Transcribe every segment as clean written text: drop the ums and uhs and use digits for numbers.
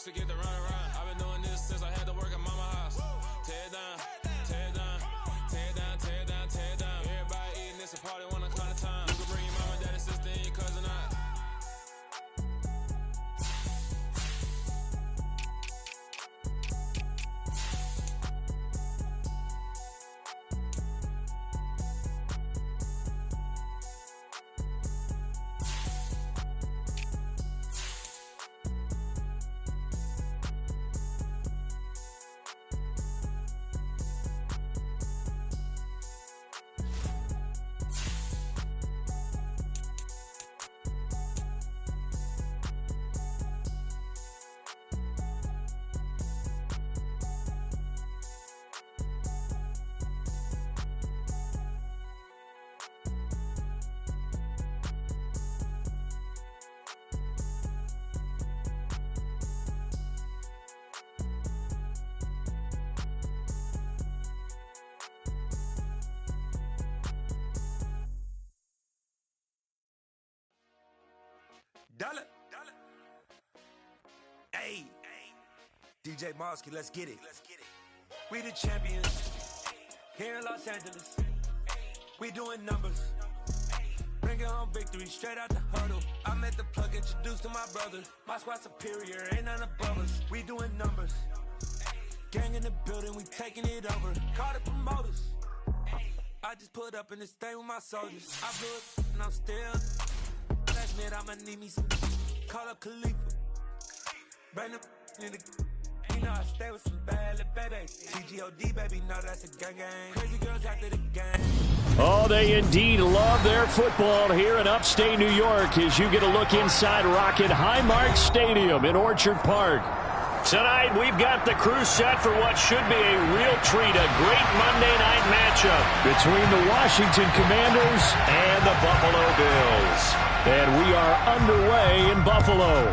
to get the run around. I've been doing this since I had to work at mama house. Tear it down, tear it down, tear it down, tear it down, tear it down. Everybody eating, it's a party when I come to town. You can bring your mama, daddy, sister, and your cousin out. Dollar. Hey, DJ Mosky, let's get it. We the champions here in Los Angeles. We doing numbers. Bringing home victory straight out the huddle. I'm at the plug, introduced to my brother. My squad superior, ain't none above us. We doing numbers. Gang in the building, we taking it over. Call the promoters. I just put up in this thing with my soldiers. I blew it and I'm still. Last minute I'ma need me some. Call up Khalifa. Bring them in the. You know I stay with some bad little babies. TGOD, baby, know that's a gang gang. Crazy girls after the game. Oh, they indeed love their football here in upstate New York as you get a look inside Rocket Highmark Stadium in Orchard Park. Tonight, we've got the crew set for what should be a real treat, a great Monday night matchup between the Washington Commanders and the Buffalo Bills. And we are underway in Buffalo.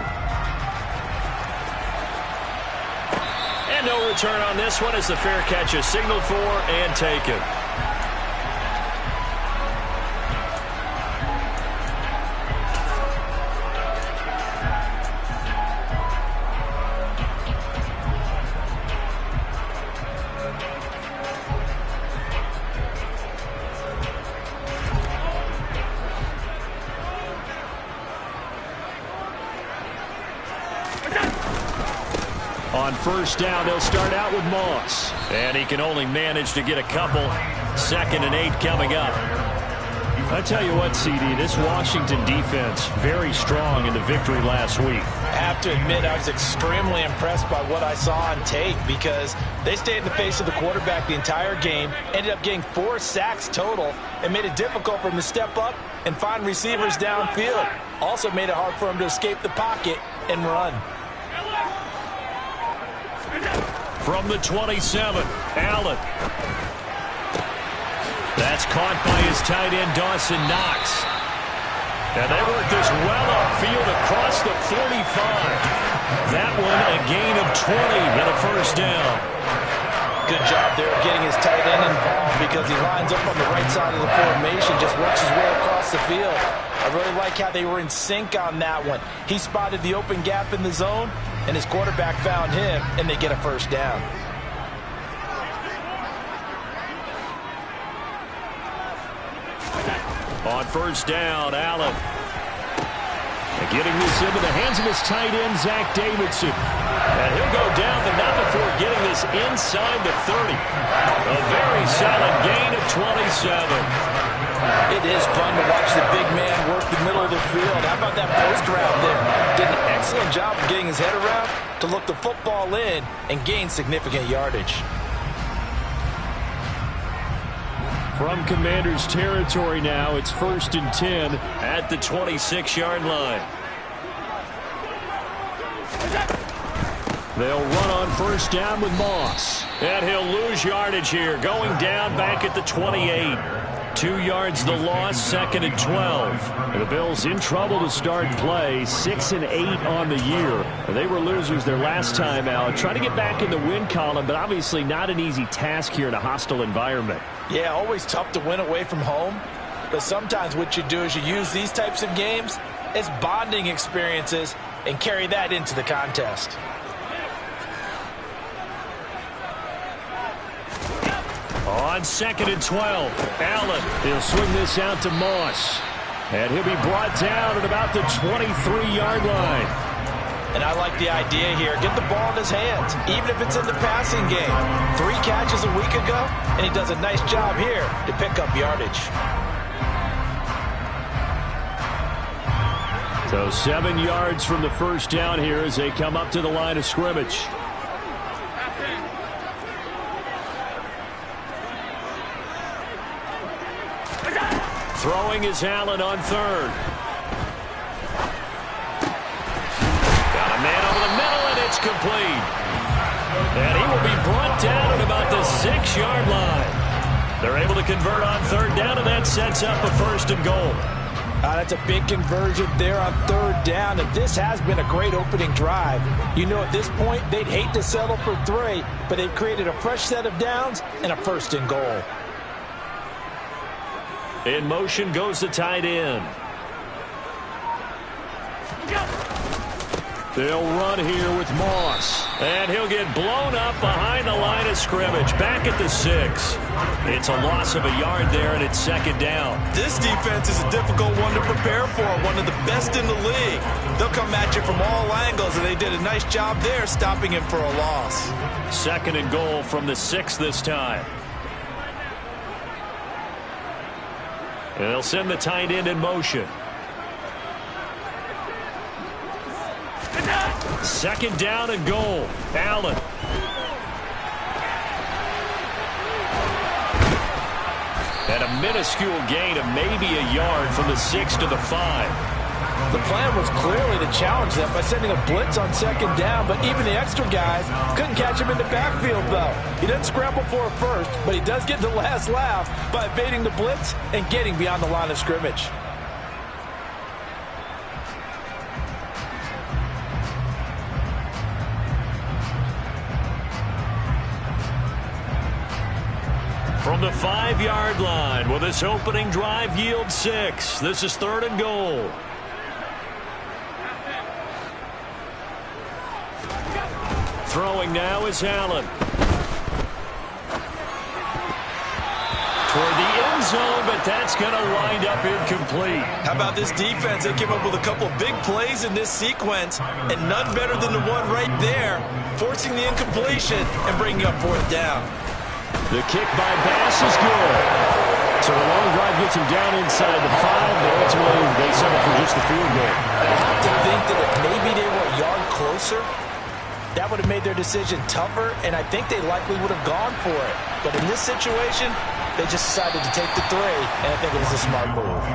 And no return on this one as the fair catch is signaled for and taken. On first down, they'll start out with Moss. And he can only manage to get a couple. 2nd and 8 coming up. I tell you what, CD, this Washington defense, very strong in the victory last week. I have to admit, I was extremely impressed by what I saw on tape because they stayed in the face of the quarterback the entire game, ended up getting 4 sacks total, and made it difficult for him to step up and find receivers downfield. Also made it hard for him to escape the pocket and run. From the 27, Allen. That's caught by his tight end, Dawson Knox. And they work this well upfield across the 45. That one a gain of 20 and a first down. Good job there of getting his tight end involved because he lines up on the right side of the formation, just works his way across the field. I really like how they were in sync on that one. He spotted the open gap in the zone, and his quarterback found him, and they get a first down. On first down, Allen. And getting this into the hands of his tight end, Zach Davidson. And he'll go down, but not before getting this inside the 30. A very solid gain of 27. It is fun to watch the big man work the middle of the field. How about that post route there? Did an excellent job of getting his head around to look the football in and gain significant yardage. From Commanders territory now, it's 1st and 10 at the 26-yard line. They'll run on first down with Moss. And he'll lose yardage here, going down back at the 28. 2 yards the loss, 2nd and 12. And the Bills in trouble to start play, 6 and 8 on the year. They were losers their last time out. Trying to get back in the win column, but obviously not an easy task here in a hostile environment. Yeah, always tough to win away from home. But sometimes what you do is you use these types of games as bonding experiences and carry that into the contest. On 2nd and 12, Allen. He'll swing this out to Moss. And he'll be brought down at about the 23-yard line. And I like the idea here. Get the ball in his hands, even if it's in the passing game. 3 catches a week ago, and he does a nice job here to pick up yardage. So 7 yards from the first down here as they come up to the line of scrimmage. Throwing is Allen on 3rd. Got a man over the middle, and it's complete. And he will be brought down at about the 6-yard line. They're able to convert on 3rd down, and that sets up a 1st and goal. That's a big conversion there on 3rd down, and this has been a great opening drive. You know, at this point, they'd hate to settle for 3, but they've created a fresh set of downs and a 1st and goal. In motion goes the tight end. They'll run here with Moss. And he'll get blown up behind the line of scrimmage. Back at the 6. It's a loss of a yard there, and it's 2nd down. This defense is a difficult one to prepare for. One of the best in the league. They'll come at you from all angles, and they did a nice job there stopping him for a loss. 2nd and goal from the 6 this time. And they'll send the tight end in motion. 2nd down and goal. Allen. And a minuscule gain of maybe a yard from the 6 to the 5. The plan was clearly to challenge them by sending a blitz on 2nd down, but even the extra guys couldn't catch him in the backfield, though. He doesn't scramble for a first, but he does get the last laugh by evading the blitz and getting beyond the line of scrimmage. From the 5-yard line, will this opening drive yield 6? This is 3rd and goal. Throwing now is Allen. Toward the end zone, but that's going to wind up incomplete. How about this defense? They came up with a couple big plays in this sequence, and none better than the one right there, forcing the incompletion and bringing up 4th down. The kick by Bass is good. So the long drive gets him down inside the 5, but ultimately they settle for just the field goal. I have to think that if maybe they were a yard closer, that would have made their decision tougher, and I think they likely would have gone for it. But in this situation, they just decided to take the 3, and I think it was a smart move.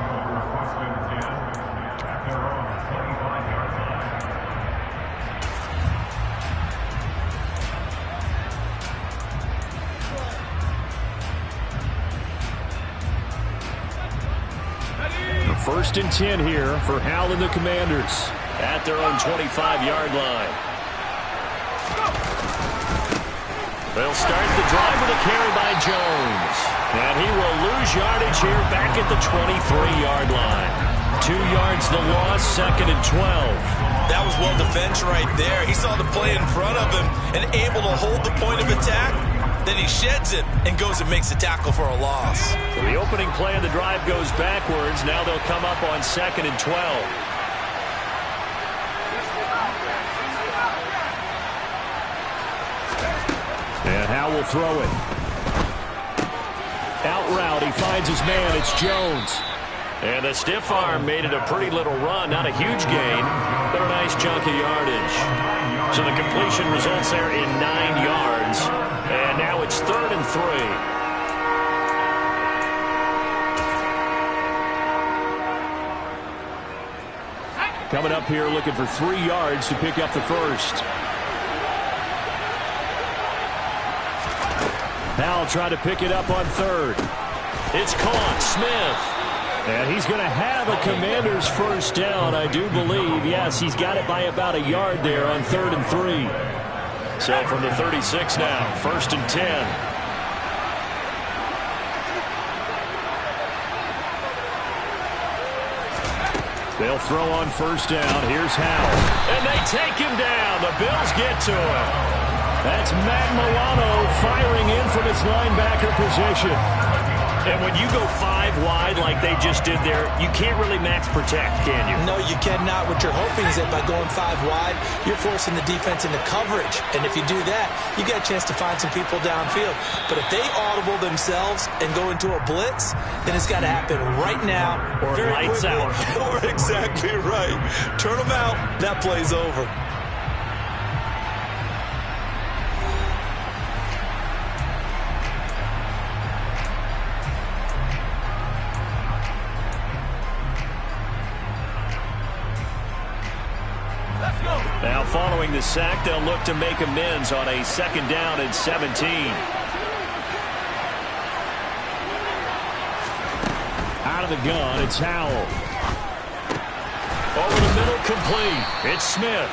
The 1st and 10 here for Hal and the Commanders at their own 25-yard line. They'll start the drive with a carry by Jones. And he will lose yardage here back at the 23-yard line. 2 yards the loss, 2nd and 12. That was well defense right there. He saw the play in front of him and able to hold the point of attack. Then he sheds it and goes and makes a tackle for a loss. So the opening play of the drive goes backwards. Now they'll come up on 2nd and 12. And Howe will throw it. Out route, he finds his man. It's Jones. And the stiff arm made it a pretty little run. Not a huge gain, but a nice chunk of yardage. So the completion results there in 9 yards. And now it's 3rd and 3. Coming up here looking for 3 yards to pick up the first. Powell tried to pick it up on 3rd. It's caught. Smith. And he's going to have a Commander's first down, I do believe. Yes, he's got it by about a yard there on 3rd and 3. So from the 36 now, 1st and 10. They'll throw on 1st down. Here's Howe. And they take him down. The Bills get to him. That's Matt Milano firing in from its linebacker position. And when you go 5 wide like they just did there, you can't really max protect, can you? No, you cannot. What you're hoping is that by going 5 wide, you're forcing the defense into coverage. And if you do that, you get a chance to find some people downfield. But if they audible themselves and go into a blitz, then it's got to happen right now. Or lights out. Or exactly right. Turn them out. That play's over. Now following the sack, they'll look to make amends on a 2nd down and 17. Out of the gun, it's Howell. Over the middle, complete. It's Smith.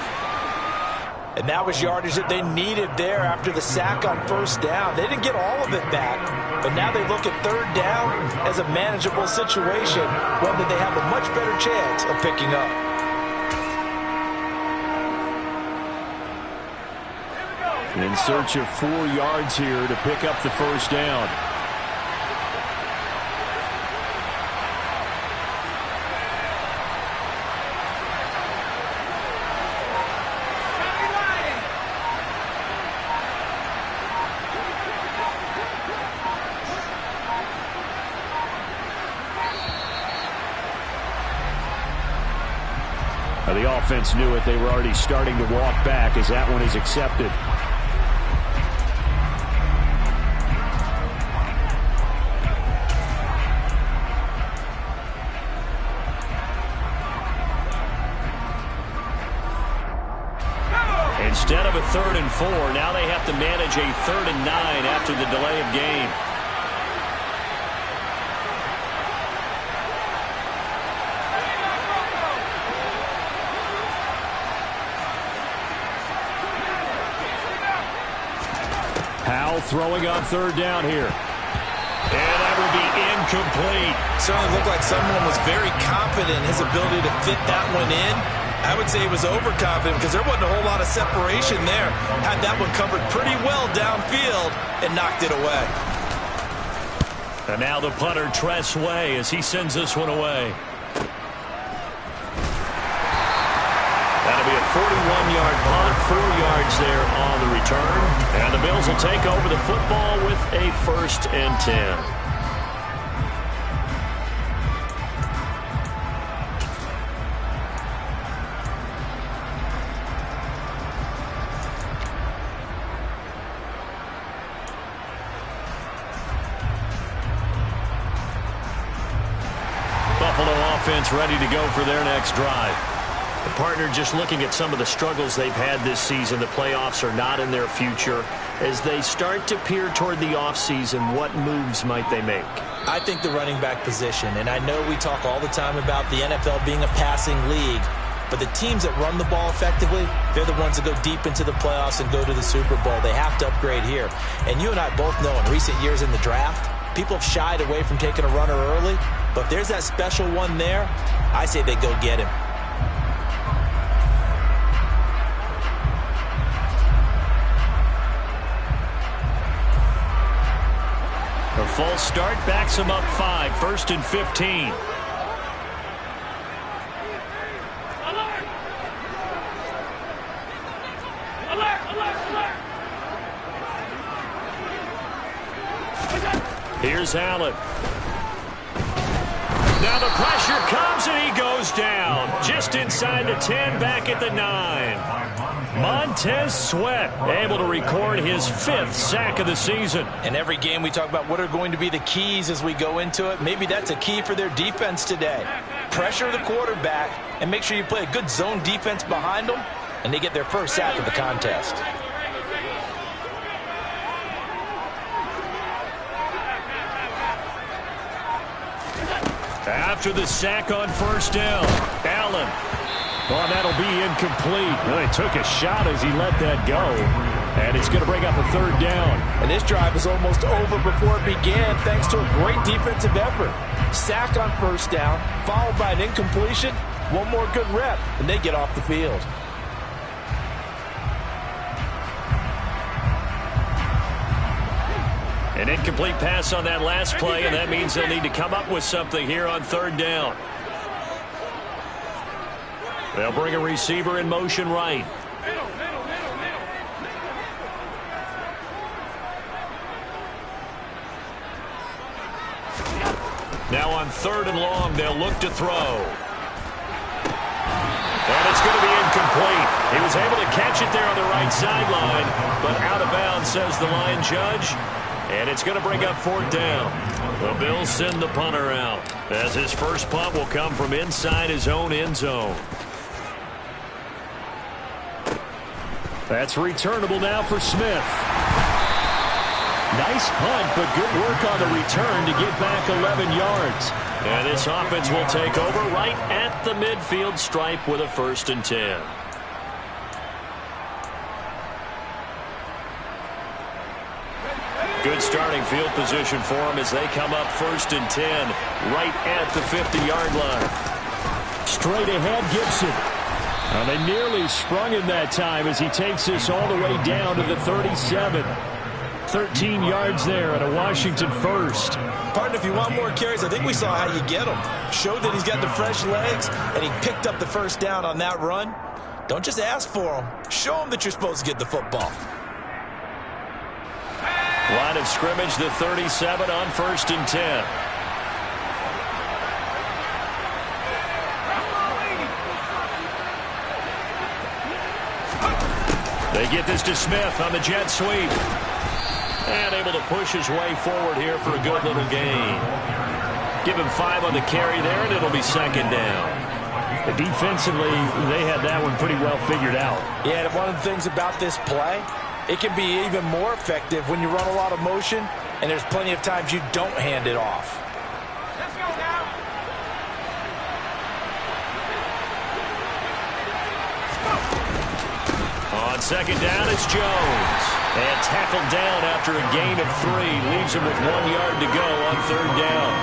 And that was yardage that they needed there after the sack on 1st down. They didn't get all of it back, but now they look at 3rd down as a manageable situation, one that they have a much better chance of picking up. In search of 4 yards here to pick up the 1st down. The offense knew it. They were already starting to walk back as that one is accepted. Instead of a 3rd and 4, now they have to manage a 3rd and 9 after the delay of game. Howell throwing on 3rd down here. And that will be incomplete. Certainly looked like someone was very confident in his ability to fit that one in. I would say he was overconfident because there wasn't a whole lot of separation there. Had that one covered pretty well downfield and knocked it away. And now the punter, Tress Way, as he sends this one away. That'll be a 41-yard punt, 4 yards there on the return. And the Bills will take over the football with a 1st and 10. Offense ready to go for their next drive. The partner just looking at some of the struggles they've had this season. The playoffs are not in their future. As they start to peer toward the offseason, what moves might they make? I think the running back position, and I know we talk all the time about the NFL being a passing league, but the teams that run the ball effectively, they're the ones that go deep into the playoffs and go to the Super Bowl. They have to upgrade here. And you and I both know in recent years in the draft, people have shied away from taking a runner early, but if there's that special one there, I say they go get him. A false start backs him up 5, 1st and 15. Here's Allen. Now the pressure comes and he goes down. Just inside the 10, back at the 9. Montez Sweat able to record his 5th sack of the season. In every game we talk about what are going to be the keys as we go into it. Maybe that's a key for their defense today. Pressure the quarterback and make sure you play a good zone defense behind them, and they get their 1st sack of the contest. After the sack on 1st down, Allen. Oh, that'll be incomplete. Well, he took a shot as he let that go. And it's going to bring up a 3rd down. And this drive is almost over before it began thanks to a great defensive effort. Sack on 1st down, followed by an incompletion. One more good rep, and they get off the field. An incomplete pass on that last play, and that means they'll need to come up with something here on third down. They'll bring a receiver in motion right. Now on third and long, they'll look to throw. And it's going to be incomplete. He was able to catch it there on the right sideline, but out of bounds, says the line judge. And it's going to bring up fourth down. The Bills send the punter out, as his first punt will come from inside his own end zone. That's returnable now for Smith. Nice punt, but good work on the return to get back 11 yards. And this offense will take over right at the midfield stripe with a 1st and 10. Good starting field position for them as they come up 1st and 10 right at the 50-yard line. Straight ahead, Gibson. They nearly sprung him that time as he takes this all the way down to the 37. 13 yards there and a Washington first. Partner, if you want more carries, I think we saw how you get him. Showed that he's got the fresh legs, and he picked up the first down on that run. Don't just ask for him. Show him that you're supposed to get the football. Line of scrimmage, the 37 on 1st and 10. They get this to Smith on the jet sweep. And able to push his way forward here for a good little gain. Give him 5 on the carry there, and it'll be 2nd down. Defensively, they had that one pretty well figured out. Yeah, and one of the things about this play, it can be even more effective when you run a lot of motion, and there's plenty of times you don't hand it off. Let's go now. On 2nd down, it's Jones. And tackled down after a gain of 3. Leaves him with 1 yard to go on 3rd down.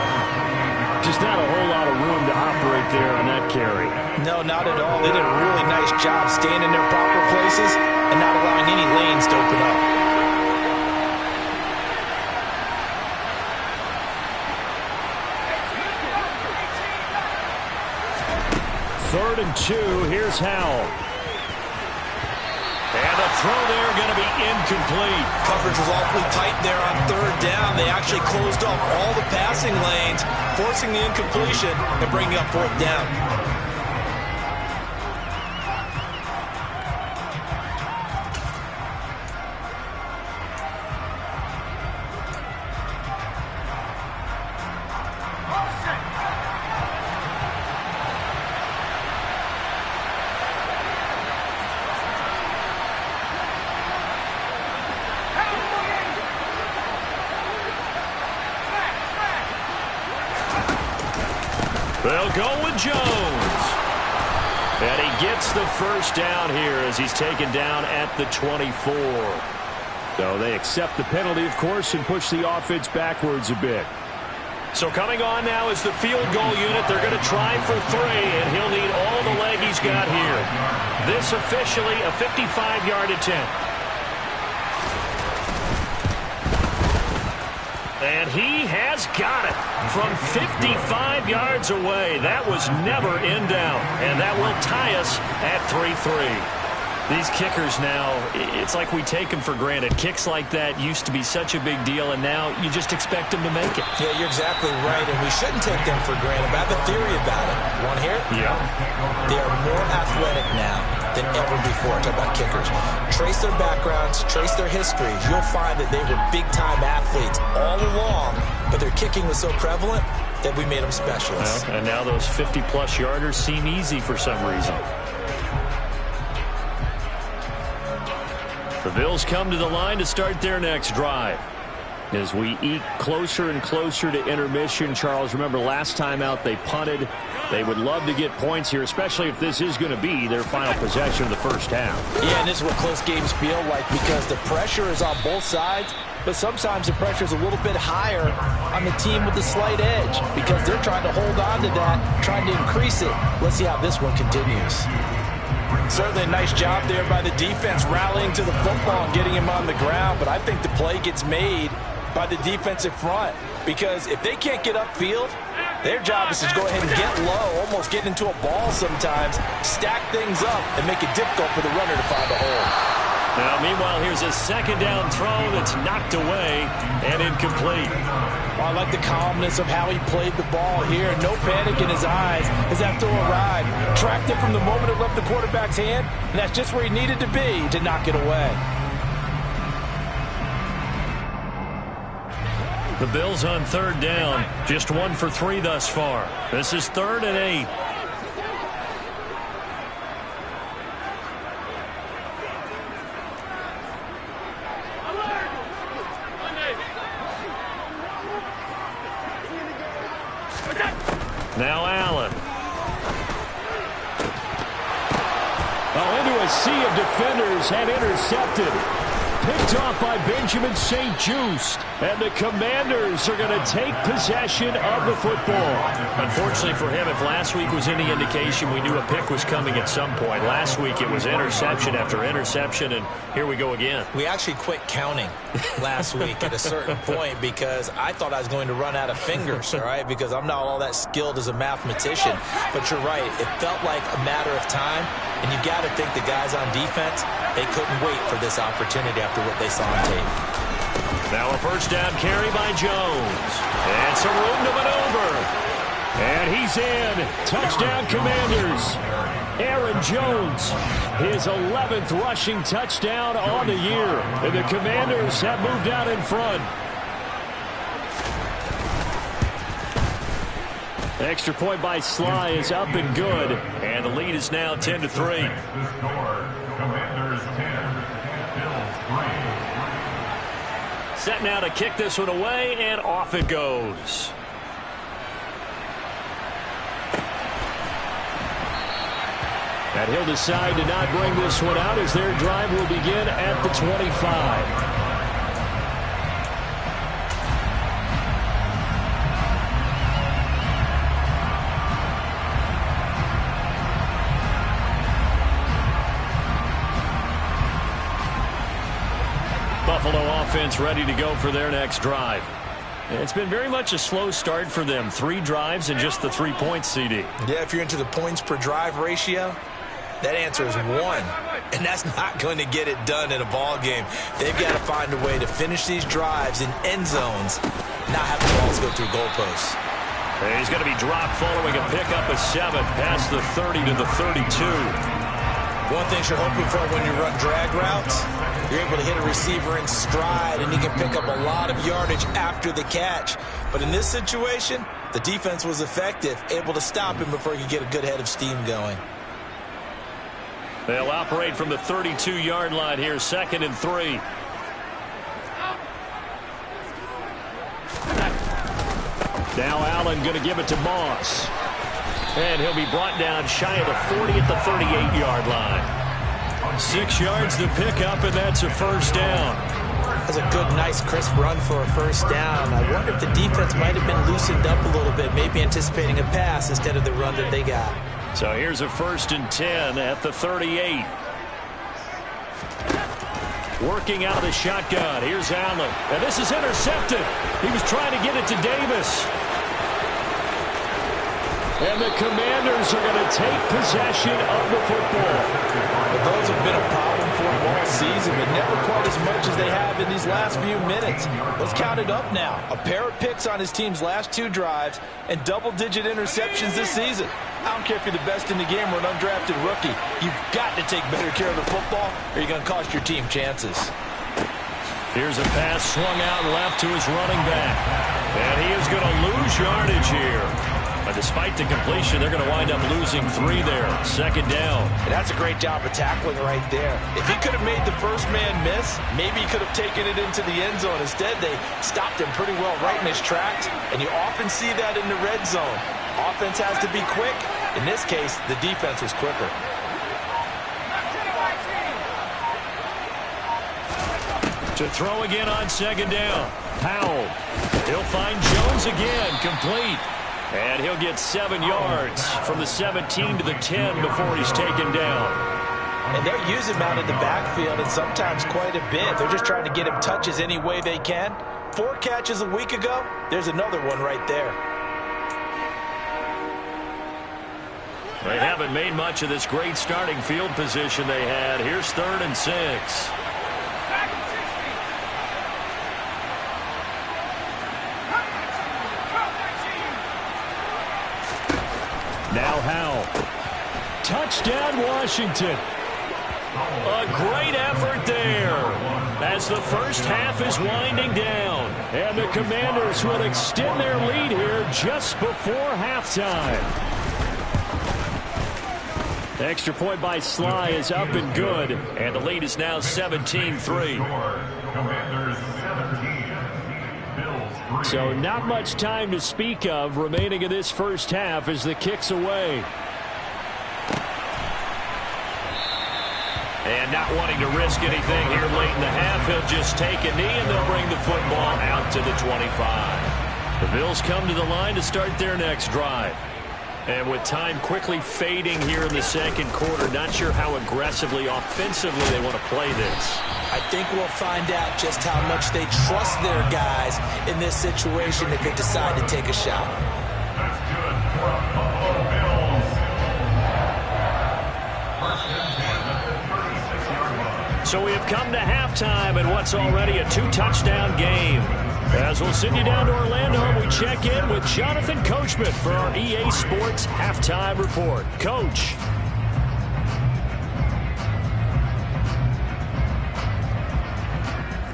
Just not a whole lot of room to operate there on that carry. No, not at all. They did a really nice job staying in their proper places and not allowing any lanes to open up. 3rd and 2. Here's Howell. And the throw there going to be incomplete. Coverage was awfully tight there on 3rd down. They actually closed off all the passing lanes, forcing the incompletion and bringing up 4th down. They'll go with Jones. And he gets the first down here as he's taken down at the 24. So they accept the penalty, of course, and push the offense backwards a bit. So coming on now is the field goal unit. They're going to try for 3, and he'll need all the leg he's got here. This officially a 55-yard attempt. And he has got it from 55 yards away. That was never in doubt. And that will tie us at 3-3. These kickers now, it's like we take them for granted. Kicks like that used to be such a big deal, and now you just expect them to make it. Yeah, you're exactly right, and we shouldn't take them for granted. But I have a theory about it. You want to hear it? Yeah. They are more athletic now than ever before. Talk about kickers. Trace their backgrounds, trace their histories. You'll find that they were big-time athletes all along, but their kicking was so prevalent that we made them specialists. Well, and now those 50-plus yarders seem easy for some reason. The Bills come to the line to start their next drive. As we eke closer and closer to intermission, Charles, remember last time out they punted. They would love to get points here, especially if this is going to be their final possession of the first half. Yeah, and this is what close games feel like because the pressure is on both sides, but sometimes the pressure is a little bit higher on the team with the slight edge because they're trying to hold on to that, trying to increase it. Let's see how this one continues. Certainly a nice job there by the defense rallying to the football and getting him on the ground, but I think the play gets made by the defensive front, because if they can't get upfield, their job is to go ahead and get low, almost get into a ball sometimes, stack things up, and make it difficult for the runner to find a hole. Now, meanwhile, here's a second down throw that's knocked away and incomplete. I like the calmness of how he played the ball here. No panic in his eyes as that throw arrived. Tracked it from the moment it left the quarterback's hand, and that's just where he needed to be to knock it away. The Bills on third down, just 1 for 3 thus far. This is 3rd and 8. Now Allen. Into a sea of defenders and intercepted. Picked off by Benjamin St-Juste. And the Commanders are going to take possession of the football. Unfortunately for him, if last week was any indication, we knew a pick was coming at some point. Last week it was interception after interception, and here we go again. We actually quit counting last week at a certain point because I thought I was going to run out of fingers, all right, because I'm not all that skilled as a mathematician. But you're right. It felt like a matter of time, and you got to think the guys on defense, they couldn't wait for this opportunity after what they saw on tape. Now a first down carry by Jones. And some room to maneuver. And he's in. Touchdown, Commanders. Aaron Jones, his 11th rushing touchdown on the year. And the Commanders have moved out in front. Extra point by Sly is up and good. And the lead is now 10-3. Commanders 10, Bills 3. Set now to kick this one away, and off it goes. And he'll decide to not bring this one out as their drive will begin at the 25. Buffalo offense ready to go for their next drive. It's been very much a slow start for them. 3 drives and just the 3 points, CD. Yeah, if you're into the points per drive ratio, that answer is 1. And that's not going to get it done in a ball game. They've got to find a way to finish these drives in end zones, not have the balls go through goalposts. And he's going to be dropped following a pickup of 7 past the 30 to the 32. One thing you're hoping for when you run drag routes, you're able to hit a receiver in stride, and he can pick up a lot of yardage after the catch. But in this situation, the defense was effective, able to stop him before he could get a good head of steam going. They'll operate from the 32-yard line here, 2nd and 3. Now Allen going to give it to Moss. And he'll be brought down shy of the 40 at the 38-yard line. 6 yards to pick up, and that's a first down. That's a good, nice, crisp run for a first down. I wonder if the defense might have been loosened up a little bit, maybe anticipating a pass instead of the run that they got. So here's a 1st and 10 at the 38. Working out of the shotgun. Here's Allen. And this is intercepted. He was trying to get it to Davis. And the Commanders are going to take possession of the football. Well, those have been a problem for them all season, but never quite as much as they have in these last few minutes. Let's count it up now. A pair of picks on his team's last 2 drives and double-digit interceptions this season. I don't care if you're the best in the game or an undrafted rookie. You've got to take better care of the football or you're going to cost your team chances. Here's a pass swung out left to his running back. And he is going to lose yardage here. But despite the completion, they're going to wind up losing 3 there. 2nd down. And that's a great job of tackling right there. If he could have made the first man miss, maybe he could have taken it into the end zone. Instead, they stopped him pretty well right in his tracks. And you often see that in the red zone. Offense has to be quick. In this case, the defense was quicker. To throw again on 2nd down. Powell. He'll find Jones again. Complete. And he'll get 7 yards from the 17 to the 10 before he's taken down. And they're using him out in the backfield, and sometimes quite a bit. They're just trying to get him touches any way they can. 4 catches a week ago, there's another one right there. They haven't made much of this great starting field position they had. Here's 3rd and 6. Now Howell. Touchdown, Washington. A great effort there as the first half is winding down. And the Commanders will extend their lead here just before halftime. The extra point by Sly is up and good. And the lead is now 17-3. Commanders 17, Bills 3. So not much time to speak of remaining in this first half as the kick's away. And not wanting to risk anything here late in the half, he'll just take a knee and they'll bring the football out to the 25. The Bills come to the line to start their next drive. And with time quickly fading here in the second quarter, not sure how aggressively, offensively they want to play this. I think we'll find out just how much they trust their guys in this situation if they decide to take a shot. That's good for Buffalo Bills. First and 10 at the 36-yard line. So we have come to halftime in what's already a 2-touchdown game. As we'll send you down to Orlando, we check in with Jonathan Coachman for our EA Sports Halftime Report. Coach.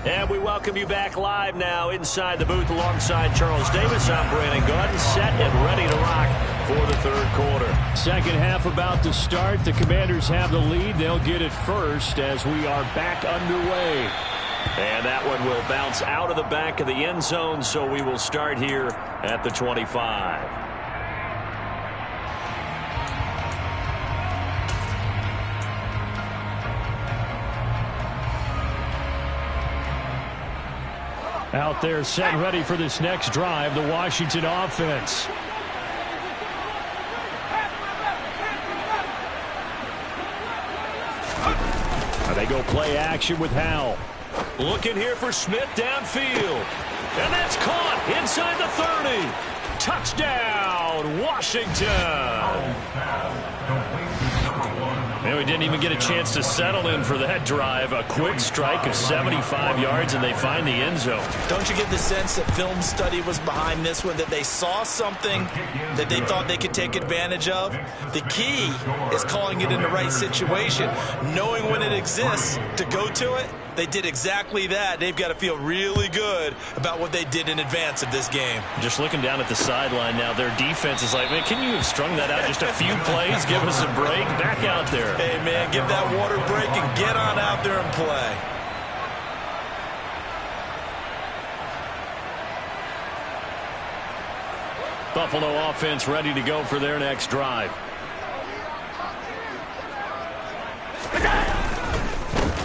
And we welcome you back live now inside the booth alongside Charles Davis. I'm Brandon Gaudin, set and ready to rock for the third quarter. Second half about to start. The Commanders have the lead. They'll get it first as we are back underway. And that one will bounce out of the back of the end zone, so we will start here at the 25. Out there set and ready for this next drive, the Washington offense. They go play action with Howell. Looking here for Smith downfield. And that's caught inside the 30. Touchdown, Washington. And we didn't even get a chance to settle in for that drive. A quick strike of 75 yards, and they find the end zone. Don't you get the sense that film study was behind this one, that they saw something that they thought they could take advantage of? The key is calling it in the right situation, knowing when it exists to go to it. They did exactly that. They've got to feel really good about what they did in advance of this game. Just looking down at the sideline now, their defense is like, man, can you have strung that out just a few plays? Give us a break. Back out there. Hey, man, give that water break and get on out there and play. Buffalo offense ready to go for their next drive.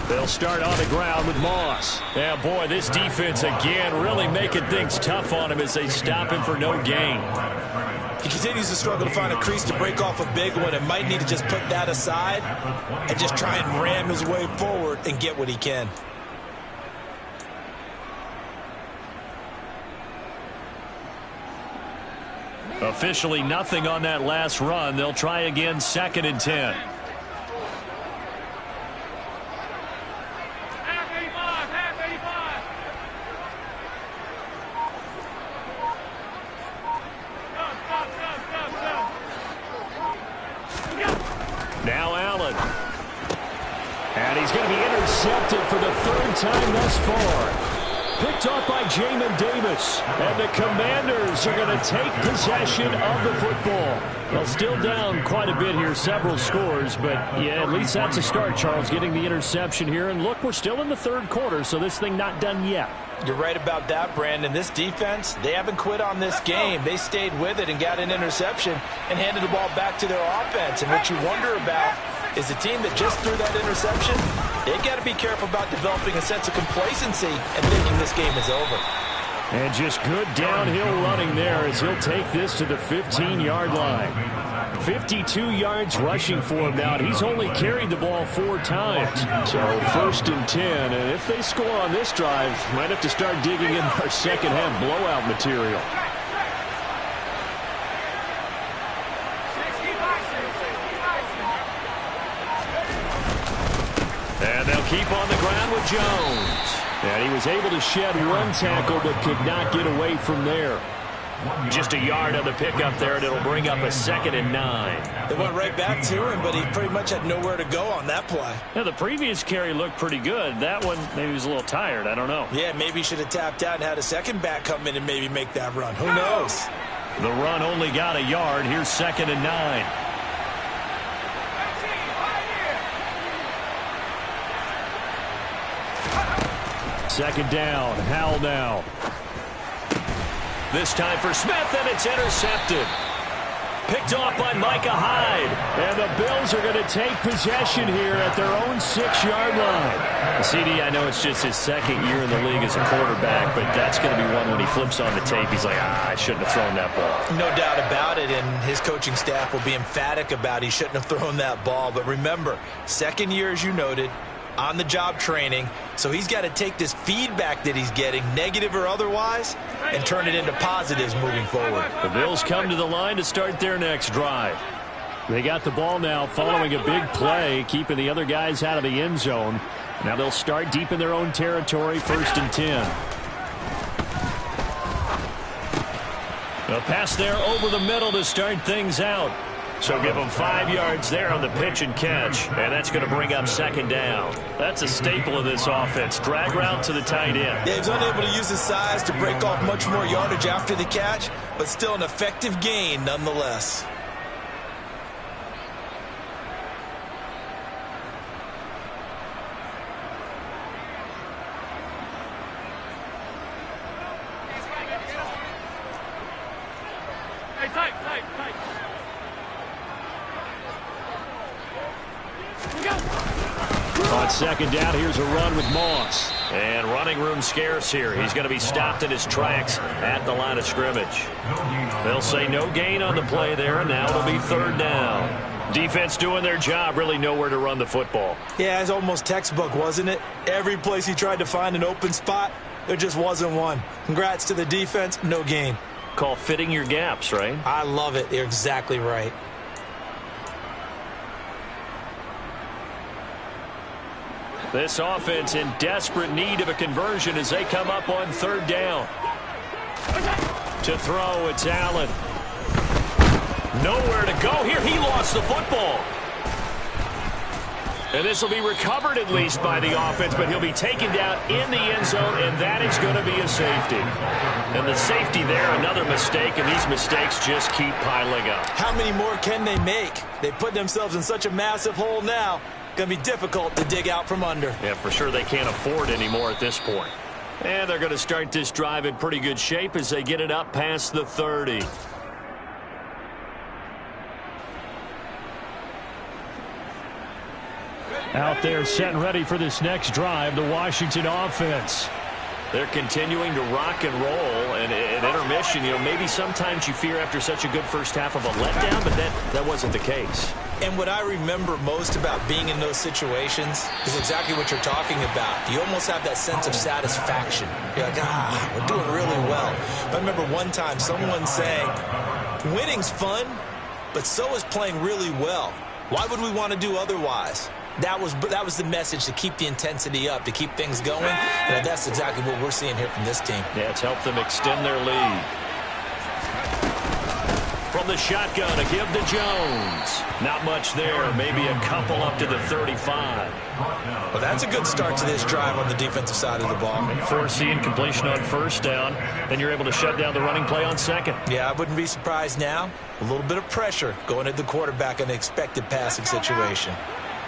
They'll start on the ground with Moss. Yeah, boy, this defense again really making things tough on him as they stop him for no gain. He continues to struggle to find a crease to break off a big one and might need to just put that aside and just try and ram his way forward and get what he can. Officially nothing on that last run. They'll try again, 2nd and 10. Now Allen. And he's going to be intercepted for the 3rd time thus far. Picked off by Jamin Davis. And the Commanders are going to take possession of the football. They'll still down quite a bit here, several scores. But, yeah, at least that's a start, Charles, getting the interception here. And, look, we're still in the 3rd quarter, so this thing not done yet. You're right about that, Brandon. This defense, they haven't quit on this game. They stayed with it and got an interception and handed the ball back to their offense. And what you wonder about is the team that just threw that interception, they've got to be careful about developing a sense of complacency and thinking this game is over. And just good downhill running there as he'll take this to the 15-yard line. 52 yards rushing for him now, and he's only carried the ball 4 times. So 1st and 10, and if they score on this drive, might have to start digging in our second-half blowout material. And they'll keep on the ground with Jones. And he was able to shed 1 tackle, but could not get away from there. Just a yard on the pickup there, and it'll bring up a 2nd and 9. They went right back to him, but he pretty much had nowhere to go on that play. Yeah, the previous carry looked pretty good. That one, maybe he was a little tired. I don't know. Yeah, maybe he should have tapped out and had a second back come in and maybe make that run. Who knows? The run only got a yard. Here's 2nd and 9. Second down. Howell now. This time for Smith, and it's intercepted. Picked off by Micah Hyde. And the Bills are going to take possession here at their own 6-yard line. CD, I know it's just his 2nd year in the league as a quarterback, but that's going to be one when he flips on the tape. He's like, I shouldn't have thrown that ball. No doubt about it, and his coaching staff will be emphatic about he shouldn't have thrown that ball. But remember, 2nd year, as you noted, on-the-job training, so he's got to take this feedback that he's getting, negative or otherwise, and turn it into positives moving forward. The Bills come to the line to start their next drive. They got the ball now following a big play, keeping the other guys out of the end zone. Now they'll start deep in their own territory, 1st and 10. A pass there over the middle to start things out. So give him 5 yards there on the pitch and catch, and that's going to bring up 2nd down. That's a staple of this offense. Drag route to the tight end. Yeah, he's unable to use his size to break off much more yardage after the catch, but still an effective gain nonetheless. On 2nd down, here's a run with Moss. And running room scarce here. He's going to be stopped in his tracks at the line of scrimmage. They'll say no gain on the play there, and now it'll be 3rd down. Defense doing their job, really nowhere to run the football. Yeah, it's almost textbook, wasn't it? Every place he tried to find an open spot, there just wasn't one. Congrats to the defense, no gain. Call fitting your gaps, right? I love it. You're exactly right. This offense in desperate need of a conversion as they come up on 3rd down. To throw, it's Allen. Nowhere to go here. He lost the football. And this will be recovered at least by the offense, but he'll be taken down in the end zone, and that is going to be a safety. And the safety there, another mistake, and these mistakes just keep piling up. How many more can they make? They put themselves in such a massive hole now. Going to be difficult to dig out from under. Yeah, for sure they can't afford any more at this point. And they're going to start this drive in pretty good shape as they get it up past the 30. Out there set and ready for this next drive, the Washington offense. They're continuing to rock and roll, and at intermission, you know, maybe sometimes you fear after such a good first half of a letdown, but that wasn't the case. And what I remember most about being in those situations is exactly what you're talking about. You almost have that sense of satisfaction. You're like, we're doing really well. I remember one time someone saying, winning's fun, but so is playing really well. Why would we want to do otherwise? That was the message, to keep the intensity up, to keep things going. And that's exactly what we're seeing here from this team. Yeah, it's helped them extend their lead. From the shotgun, a give to Jones. Not much there, maybe a couple up to the 35. Well, that's a good start to this drive on the defensive side of the ball. Foreseeing completion on 1st down, then you're able to shut down the running play on 2nd. Yeah, I wouldn't be surprised now. A little bit of pressure going at the quarterback in the expected passing situation.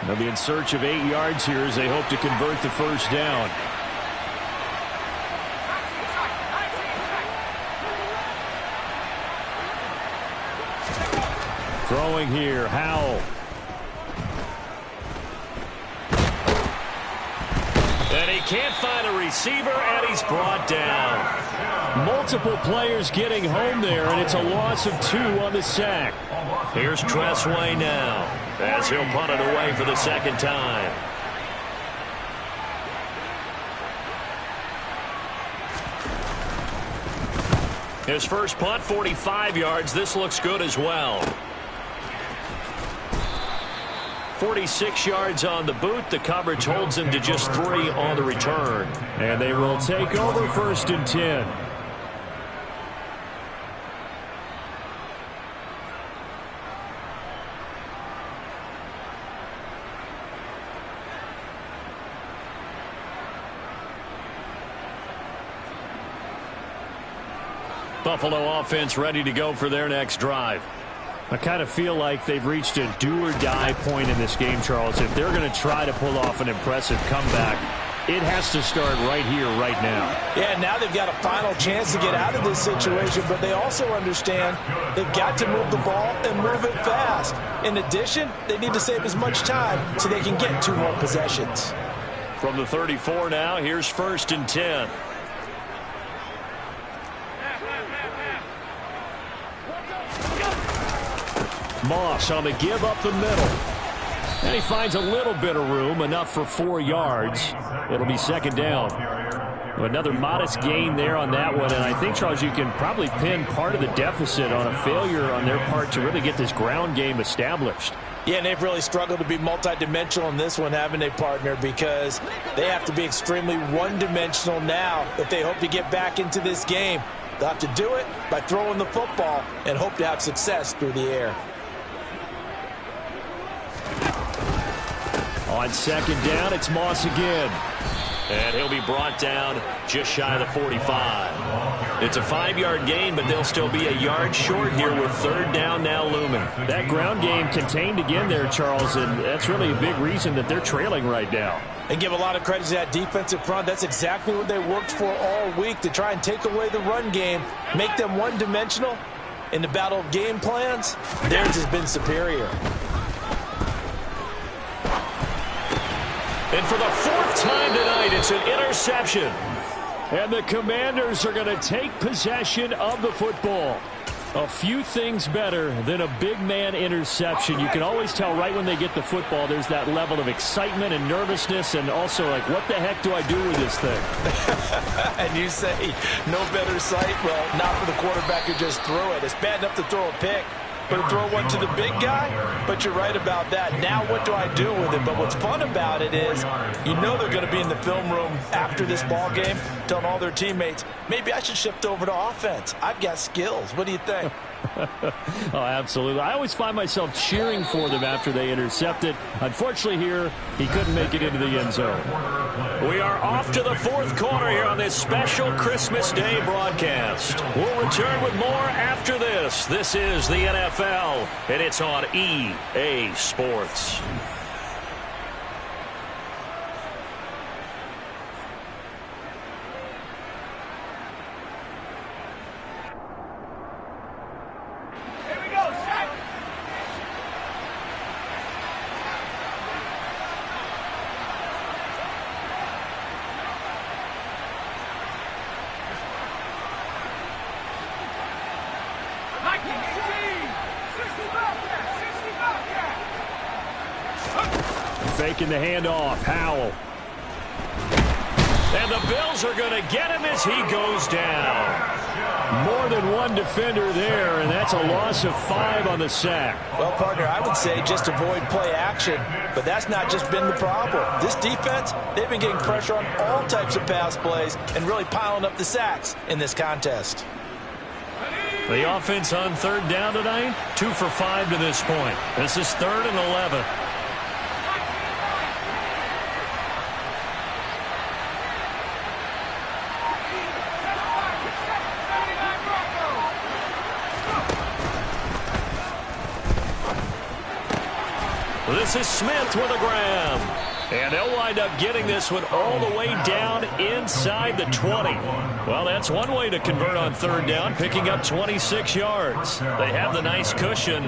They'll be in search of 8 yards here as they hope to convert the 1st down. Throwing here, Howell. And he can't find a receiver, and he's brought down. Multiple players getting home there, and it's a loss of 2 on the sack. Here's Tressway now as he'll punt it away for the second time. His first punt, 45 yards. This looks good as well. 46 yards on the boot. The coverage holds him to just 3 on the return. And they will take over 1st and 10. Buffalo offense ready to go for their next drive. I kind of feel like they've reached a do-or-die point in this game, Charles. If they're going to try to pull off an impressive comeback, it has to start right here, right now. Yeah, now they've got a final chance to get out of this situation, but they also understand they've got to move the ball and move it fast. In addition, they need to save as much time so they can get 2 more possessions. From the 34 now, here's 1st and 10. Moss on the give up the middle. And he finds a little bit of room, enough for 4 yards. It'll be 2nd down. Another modest gain there on that one. And I think, Charles, you can probably pin part of the deficit on a failure on their part to really get this ground game established. Yeah, and they've really struggled to be multidimensional in this one, haven't they, partner? Because they have to be extremely one-dimensional now if they hope to get back into this game. They'll have to do it by throwing the football and hope to have success through the air. On 2nd down, it's Moss again. And he'll be brought down just shy of the 45. It's a 5-yard gain, but they'll still be a yard short here with 3rd down now looming. That ground game contained again there, Charles, and that's really a big reason that they're trailing right now. And give a lot of credit to that defensive front. That's exactly what they worked for all week, to try and take away the run game, make them one-dimensional. In the battle of game plans, theirs has been superior. And for the 4th time tonight, it's an interception. And the Commanders are going to take possession of the football. A few things better than a big man interception. You can always tell right when they get the football, there's that level of excitement and nervousness, and also like, what the heck do I do with this thing? And you say, no better sight? Well, not for the quarterback who just threw it. It's bad enough to throw a pick, but to throw one to the big guy? But you're right about that. Now what do I do with it? But what's fun about it is, you know they're going to be in the film room after this ball game telling all their teammates, maybe I should shift over to offense. I've got skills. What do you think? Oh, absolutely. I always find myself cheering for them after they intercept it. Unfortunately here, he couldn't make it into the end zone. We are off to the 4th quarter here on this special Christmas Day broadcast. We'll return with more after this. This is the NFL, and it's on EA Sports. Faking the handoff. Howell. And the Bills are going to get him as he goes down. More than one defender there, and that's a loss of 5 on the sack. Well, partner, I would say just avoid play action, but that's not just been the problem. This defense, they've been getting pressure on all types of pass plays and really piling up the sacks in this contest. The offense on 3rd down tonight, 2 for 5 to this point. This is 3rd and 11. This is Smith with a grab. And they'll wind up getting this one all the way down inside the 20. Well, that's one way to convert on 3rd down, picking up 26 yards. They have the nice cushion.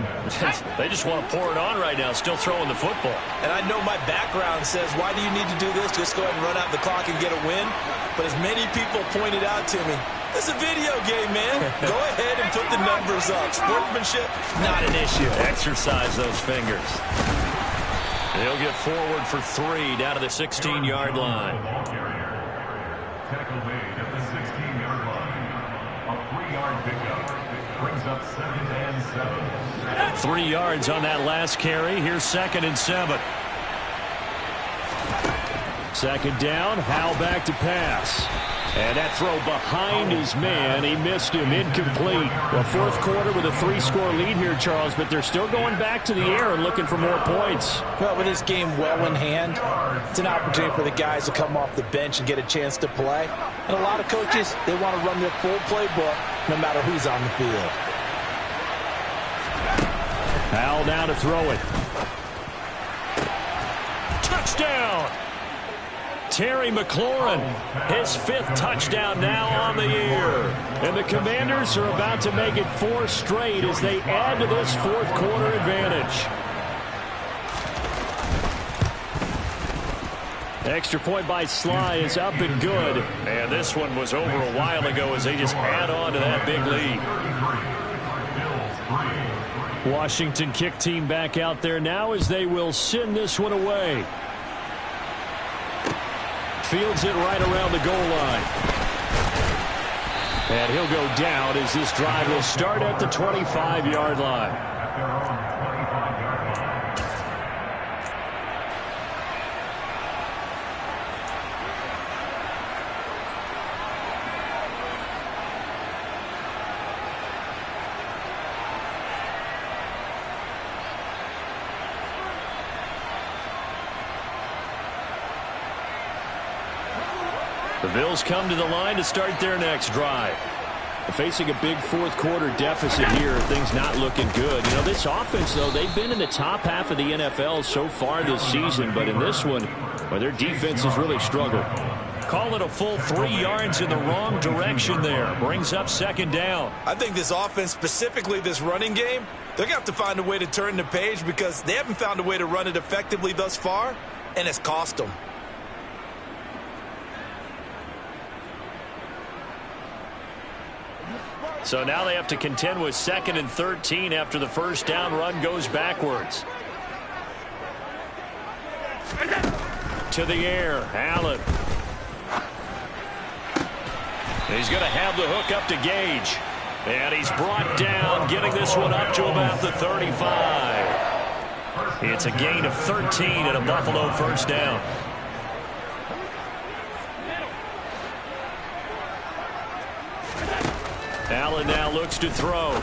They just want to pour it on right now, still throwing the football. And I know my background says, why do you need to do this? Just go ahead and run out the clock and get a win. But as many people pointed out to me, This is a video game, man. Go ahead and put the numbers up. Sportsmanship, not an issue. Exercise those fingers. He'll get forward for 3 down to the 16-yard line. Tackle made at the 16-yard line. A 3-yard pickup brings up 2nd and 7. 3 yards on that last carry. Here's 2nd and 7. 2nd down. Howell back to pass. And that throw behind his man. He missed him. Incomplete. The fourth quarter with a 3-score lead here, Charles, but they're still going back to the air and looking for more points. Well, with this game well in hand, it's an opportunity for the guys to come off the bench and get a chance to play. And a lot of coaches, they want to run their full playbook no matter who's on the field. Howell now to throw it. Touchdown! Terry McLaurin, his 5th touchdown now on the year. And the Commanders are about to make it 4 straight as they add to this fourth quarter advantage. Extra point by Sly is up and good. And this one was over a while ago as they just add on to that big lead. Washington kick team back out there now as they will send this one away. Fields it right around the goal line. And he'll go down as this drive will start at the 25-yard line. The Bills come to the line to start their next drive. Facing a big fourth quarter deficit here, things not looking good. You know, this offense, though, they've been in the top half of the NFL so far this season, but in this one, well, their defense has really struggled. Call it a full 3 yards in the wrong direction there. Brings up 2nd down. I think this offense, specifically this running game, they're going to have to find a way to turn the page because they haven't found a way to run it effectively thus far, and it's cost them. So now they have to contend with 2nd and 13 after the first down run goes backwards. To the air, Allen. He's going to have the hook up to Gage. And he's brought down, getting this one up to about the 35. It's a gain of 13 and a Buffalo first down. Allen now looks to throw.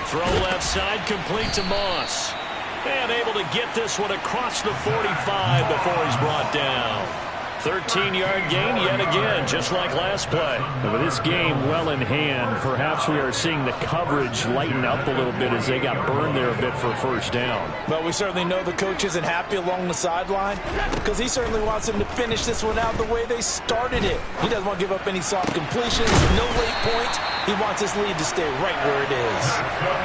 Throw left side, complete to Moss. And able to get this one across the 45 before he's brought down. 13-yard gain yet again, just like last play. And with this game well in hand, perhaps we are seeing the coverage lighten up a little bit as they got burned there a bit for first down. But we certainly know the coach isn't happy along the sideline because he certainly wants them to finish this one out the way they started it. He doesn't want to give up any soft completions, no late points. He wants his lead to stay right where it is.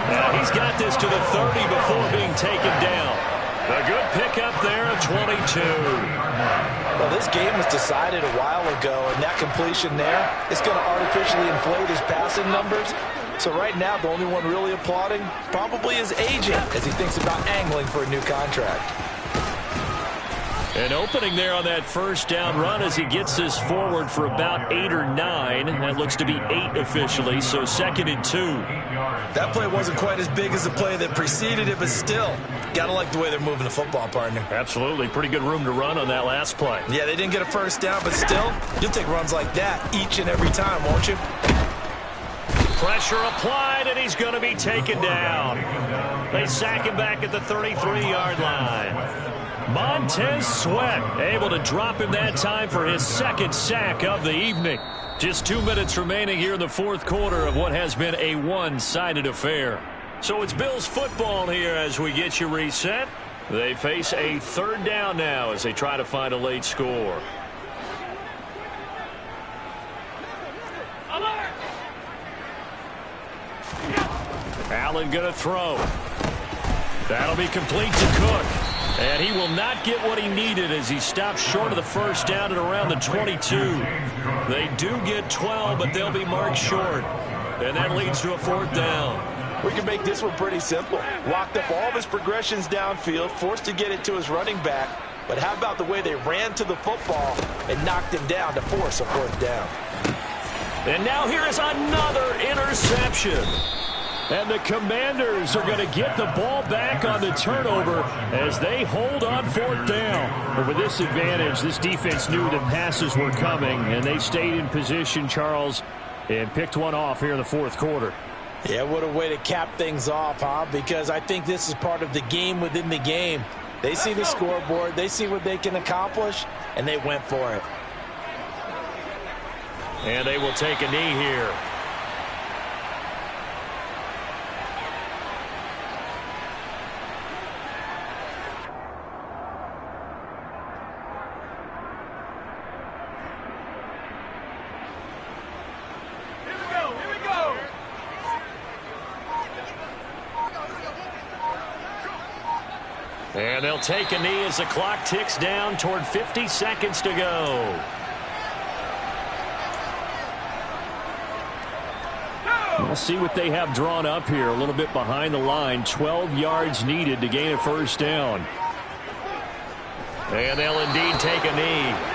Now he's got this to the 30 before being taken down. A good pickup there at 22. Well, this game was decided a while ago, and that completion there is going to artificially inflate his passing numbers. So right now, the only one really applauding probably his agent as he thinks about angling for a new contract. An opening there on that first down run as he gets this forward for about 8 or 9. That looks to be 8 officially, so 2nd and 2. That play wasn't quite as big as the play that preceded it, but still, got to like the way they're moving the football, partner. Absolutely. Pretty good room to run on that last play. Yeah, they didn't get a first down, but still, you'll take runs like that each and every time, won't you? Pressure applied, and he's going to be taken down. They sack him back at the 33-yard line. Montez Sweat able to drop him that time for his 2nd sack of the evening. Just 2 minutes remaining here in the fourth quarter of what has been a one-sided affair. So it's Bills football here as we get you reset. They face a 3rd down now as they try to find a late score. Allen going to throw. That'll be complete to Cook. And he will not get what he needed as he stopped short of the first down at around the 22. They do get 12, but they'll be marked short. And that leads to a 4th down. We can make this one pretty simple. Locked up all of his progressions downfield, forced to get it to his running back. But how about the way they ran to the football and knocked him down to force a 4th down? And now here is another interception. And the Commanders are going to get the ball back on the turnover as they hold on 4th down. But with this advantage, this defense knew that passes were coming, and they stayed in position, Charles, and picked one off here in the 4th quarter. Yeah, what a way to cap things off, huh? Because I think this is part of the game within the game. They see the scoreboard, they see what they can accomplish, and they went for it. And they will take a knee here. And they'll take a knee as the clock ticks down toward 50 seconds to go. We'll see what they have drawn up here. A little bit behind the line. 12 yards needed to gain a 1st down. And they'll indeed take a knee.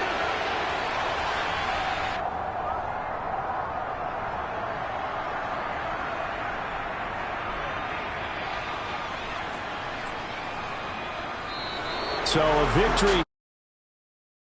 So a victory.